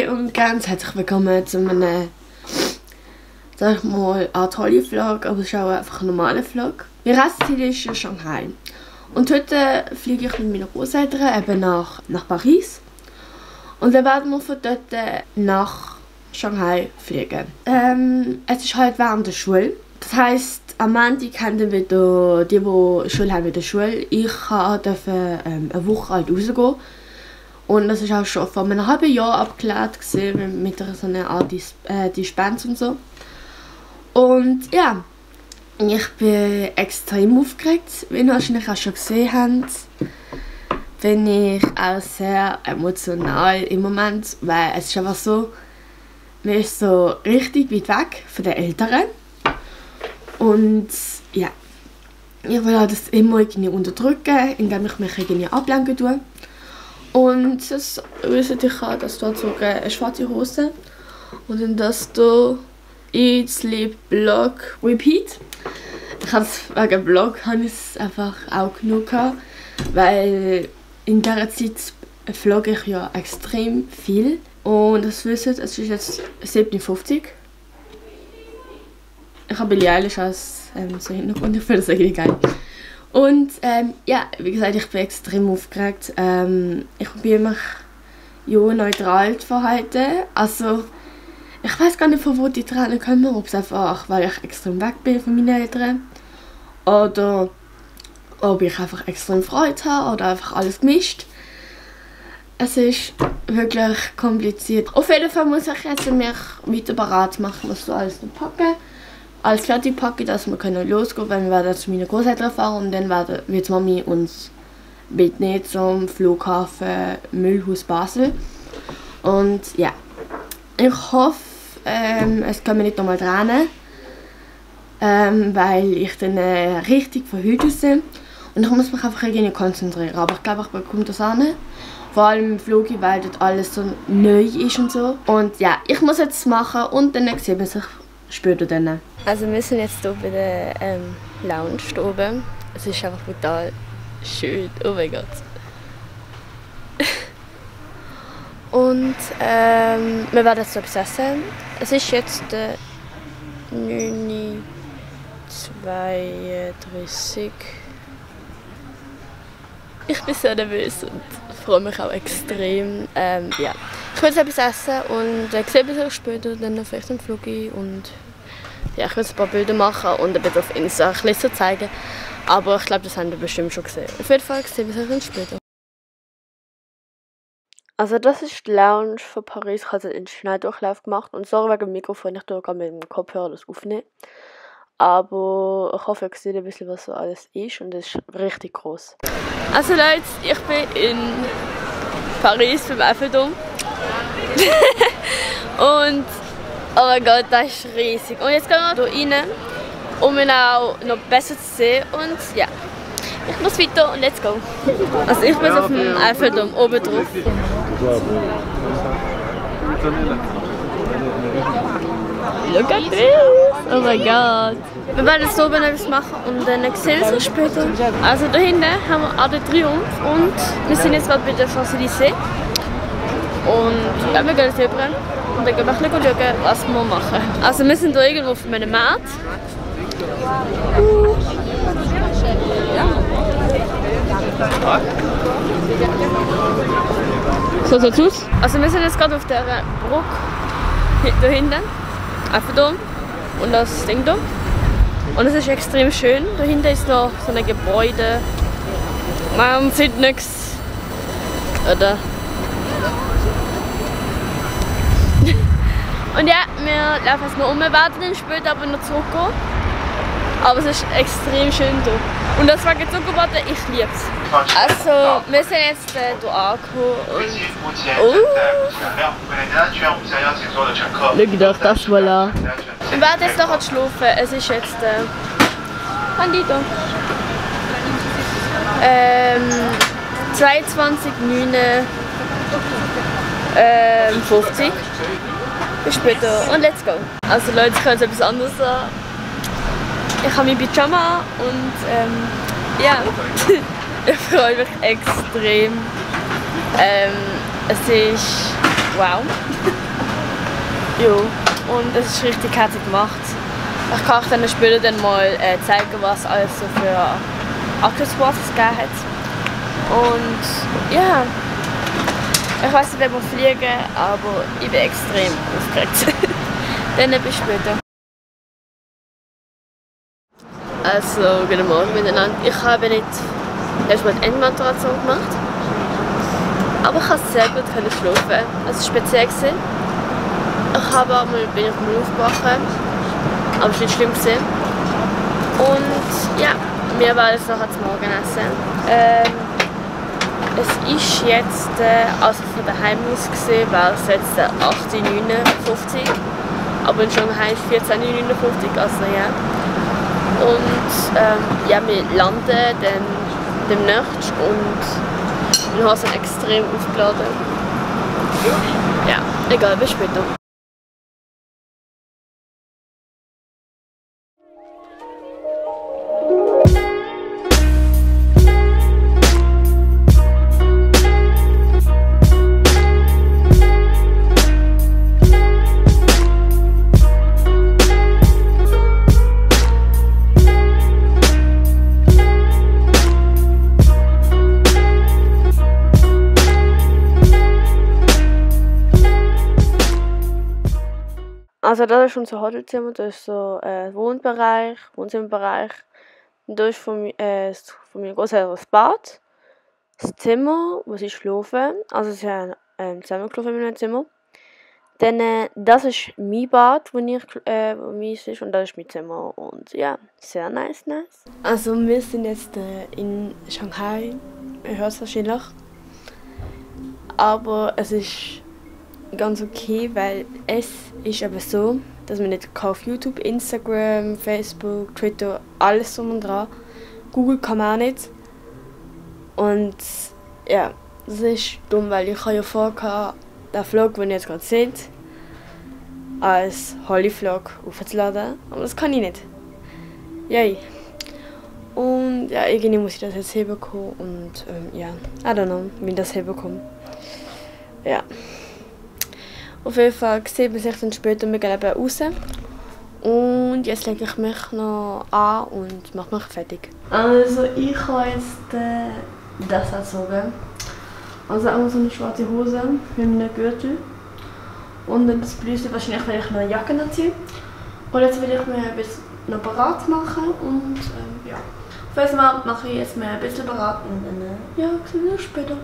Hi und ganz herzlich willkommen zu einem, sag ich mal, Art Holly-Vlog, aber es ist auch einfach ein normaler Vlog. Mein Reiseziel ist in Shanghai. Und heute fliege ich mit meinen Großeltern eben nach Paris. Und dann werden wir von dort nach Shanghai fliegen. Es ist halt während der Schule. Das heisst, am Montag haben dann wieder die Schule haben, wieder Schule. Ich durfte eine Woche alt rausgehen. Und das war auch schon vor einem halben Jahr abgeklärt mit so einer Art Dispense und so. Und ja, ich bin extrem aufgeregt, wie ihr wahrscheinlich auch schon gesehen habt. Bin ich auch sehr emotional im Moment, weil es ist einfach so, man ist so richtig weit weg von den Eltern. Und ja, ich will das immer irgendwie unterdrücken, indem ich mich irgendwie ablenken tue. Und das wisst ihr auch, dass dort so eine schwarze Hose und in das hier Eat, Sleep, Blog, Repeat. Ich habe es wegen Blog habe ich es einfach auch genug gehabt, weil in dieser Zeit vlogge ich ja extrem viel. Und das wisst ihr, es ist jetzt 7:50 Uhr. Ich habe Billie Eilish als so Hintergrund, ich finde das irgendwie geil. Und ja, wie gesagt, ich bin extrem aufgeregt. Ich probiere mich ja neutral zu verhalten. Also, ich weiß gar nicht, von wo die Tränen kommen. Ob es einfach, weil ich extrem weg bin von meinen Eltern. Oder ob ich einfach extrem Freude habe oder einfach alles gemischt. Es ist wirklich kompliziert. Auf jeden Fall muss ich jetzt mich weiter bereit machen, was so alles noch packen. Alles fertig packen, dass wir losgehen können, weil wir werden zu meinen Großeltern fahren und dann wird Mami uns mitnehmen zum Flughafen Mühlhaus Basel. Und ja, ich hoffe, es kommen nicht nochmal Tränen, weil ich dann richtig verhütet bin und ich muss mich einfach irgendwie konzentrieren. Aber ich glaube, ich bekomme das an. Vor allem im Flug, weil dort alles so neu ist und so. Und ja, ich muss jetzt machen und dann sehen wir sich später dann. Also wir sind jetzt hier bei der Lounge oben. Es ist einfach total schön. Oh mein Gott. Und wir werden jetzt etwas essen. Es ist jetzt 9:32 Uhr. Ich bin sehr nervös und freue mich auch extrem. Ja. Ich will jetzt etwas essen und sehen wir uns später dann vielleicht im Flug und ja, ich will ein paar Bilder machen und ein bisschen auf Insta ein bisschen zeigen. Aber ich glaube, das haben wir bestimmt schon gesehen. Auf jeden Fall sehen wir uns später. Also das ist die Lounge von Paris. Ich habe einen Schnelldurchlauf gemacht und sorry wegen dem Mikrofon, ich tue mit dem Kopfhörer das aufnehmen. Aber ich hoffe, ihr seht ein bisschen, was so alles ist und es ist richtig groß. Also Leute, ich bin in Paris beim Eiffelturm. Und oh mein Gott, das ist riesig. Und jetzt gehen wir hier rein, um ihn auch noch besser zu sehen. Und ja, ich muss weiter und let's go. Also ich bin auf dem Eiffelturm oben drauf. Look at this! Oh mein Gott! Wir werden jetzt oben etwas machen und dann sehen wir uns später. Also da hinten haben wir Arc de Triomphe und wir sind jetzt gerade bei der Champs-Élysées. Und ja, wir gehen jetzt rüber und dann gehen wir schauen, was wir machen. Also wir sind hier irgendwo auf einem Markt. So sieht es aus. Also wir sind jetzt gerade auf der Brücke hier hinten, Eiffelturm und das Ding hier. Und es ist extrem schön. Da hinten ist noch so ein Gebäude. Man sieht nichts. Oder? Und ja, wir laufen jetzt noch um. Wir werden dann später aber noch zurückgehen. Aber es ist extrem schön hier. Und das war jetzt so geworden, ich liebe es. Also, wir sind jetzt hier angekommen und... Oh! Schau doch das mal an. Wir werden jetzt noch schlafen. Es ist jetzt... Handy da. 22:59. Bis später und let's go. Also Leute, ich kann jetzt etwas anderes sagen. Ich habe mein Pyjama und ja, ich freue mich extrem. Es ist wow. Ja, und es ist richtig herzig gemacht. Ich kann euch dann später dann mal zeigen, was alles so für Accessoires es gegeben hat. Und ja, ich weiß nicht, ob wir fliegen, aber ich bin extrem aufgeregt. Dann bis später. Also, guten Morgen miteinander. Ich habe nicht erstmal die Endmoderation gemacht, aber ich konnte sehr gut schlafen. Es war speziell. Bin ich mal aufgewacht, aber es war nicht schlimm. Und ja, wir werden jetzt nachher zum Morgenessen. Es ist jetzt, also von daheim aus gesehen, wäre es jetzt 18:59, aber in Shanghai ist 14:59, also ja. Und ja, wir landen dann demnächst und wir haben es extrem aufgeladen. Ja, egal, bis später. Also das ist unser Hotelzimmer, das ist so Wohnzimmerbereich. Und da ist von meinem Großeltern das Bad, das Zimmer, wo sie schlafen. Also sie haben zusammen geschlafen in meinem Zimmer. Dann das ist mein Bad, wo meins ist, und das ist mein Zimmer. Und ja, sehr nice. Also wir sind jetzt in Shanghai, ihr hört es wahrscheinlich. Aber es ist ganz okay, weil es ist eben so, dass man nicht auf YouTube, Instagram, Facebook, Twitter, alles drum und dran. Google kann man auch nicht. Und ja, das ist dumm, weil ich ja vorgehabt, den Vlog, den ihr jetzt gerade seht, als Holly-Vlog aufzuladen. Aber das kann ich nicht. Yay. Und ja, irgendwie muss ich das jetzt hinbekommen und ja, I don't know, wie ich das hinbekomme. Ja. Auf jeden Fall sieht man sich dann später, wir gehen eben raus. Und jetzt lege ich mich noch an und mache mich fertig. Also ich habe jetzt das angezogen. Also auch so eine schwarze Hose mit einem Gürtel. Und dann das Blüse, wahrscheinlich werde ich noch eine Jacke anziehen. Und jetzt will ich mir ein bisschen noch bereit machen und ja. Auf jeden Fall mache ich jetzt mir ein bisschen bereit und dann ja, sehen wir uns später.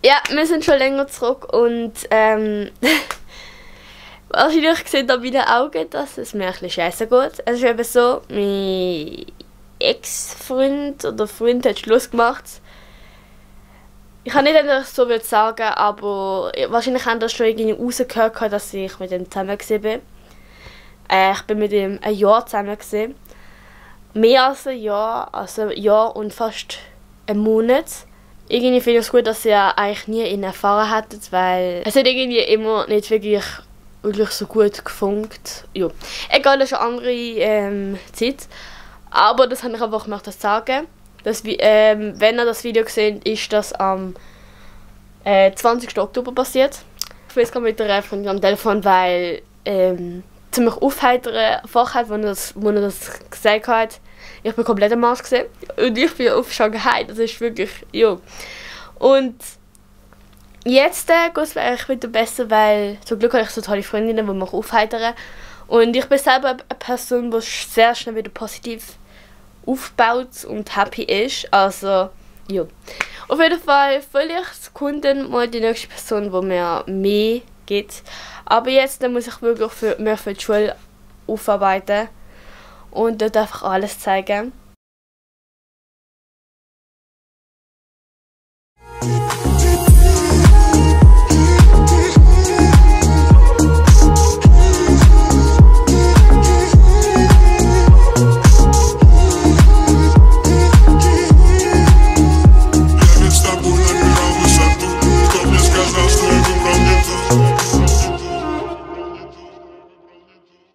Ja, wir sind schon länger zurück und wahrscheinlich seht ihr bei den Augen, dass es mir ein bisschen scheiße geht. Es ist eben so, mein Ex-Freund oder Freund hat Schluss gemacht. Ich kann nicht so viel sagen, aber wahrscheinlich haben das schon irgendwie rausgehört, dass ich mit ihm zusammen war. Ich bin mit ihm ein Jahr zusammen. Mehr als ein Jahr, also ein Jahr und fast einen Monat. Irgendwie finde ich es gut, dass ihr eigentlich nie ihn erfahren hättet, weil es hat irgendwie immer nicht wirklich so gut gefunkt. Ja. Egal, das ist eine andere Zeit. Aber das habe ich einfach möchte sagen. Dass, wenn ihr das Video seht, ist das am 20. Oktober passiert. Ich weiß gerade mit der Freundin am Telefon, weil ziemlich aufheiteren Fachheit, wo er das gesagt hat. Ich bin komplett am Arsch gesehen. Und ich bin auf Shanghai, das ist wirklich, ja. Und jetzt geht es mir eigentlich wieder besser, weil zum Glück habe ich so tolle Freundinnen, die mich aufheitern. Und ich bin selber eine Person, die sehr schnell wieder positiv aufbaut und happy ist. Also, ja. Auf jeden Fall, vielleicht kommt dann mal die nächste Person, die mir mehr gibt. Aber jetzt muss ich wirklich mehr für die Schule aufarbeiten und dort einfach alles zeigen.